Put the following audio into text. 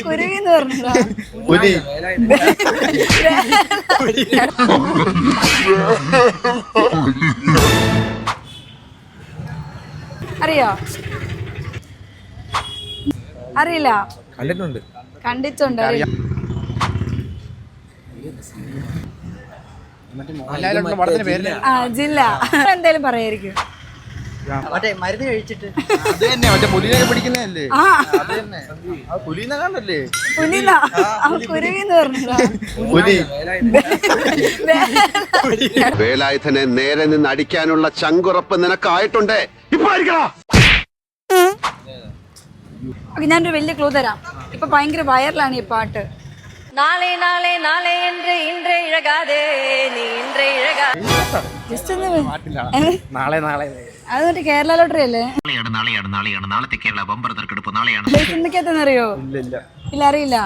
കുരുവിന്ന് പറഞ്ഞതാ. പുലി. അറിയോ? അറിയില്ല. കണ്ടിട്ടുണ്ട്. കണ്ടിട്ടുണ്ട്. ആ ജില്ല എന്തേലും പറയായിരിക്കും. മരുന്ന് കഴിച്ചിട്ട് അത് തന്നെ മറ്റേ പുലിനെ പിടിക്കുന്നതല്ലേ? ആ അത് തന്നെ. ആ പുലിനെ കണ്ടല്ലേ? പുലിന്നാ. കുരുവിന്ന് പറഞ്ഞതാ. പുലി. വേലായുധനെ നേരെ നിന്ന് അടിക്കാനുള്ള ചങ്കുറപ്പ് നിനക്കായിട്ടുണ്ടേ. ഇപ്പൊ ഓക്കെ, ഞാനൊരു വലിയ ക്ലൂ തരാം. ഇപ്പൊ ഭയങ്കര വൈറലാണ് ഈ പാട്ട്. നാളെ നാളെ നാളെ என்று இன்றே இழகாதே நீ இன்றே இழகா ജസ്റ്റ് ഒന്ന് നാളെ നാളെ അത് മറ്റേ കേരള ലോട്ടറി അല്ലേ? നാളെയാണ് നാളത്തെ കേരള ബമ്പർ തെരഞ്ഞെടുപ്പ് നാളെയാണ്. എന്തൊക്കെയാണെന്നറിയോ? ഇല്ല ഇല്ല, അറിയില്ല.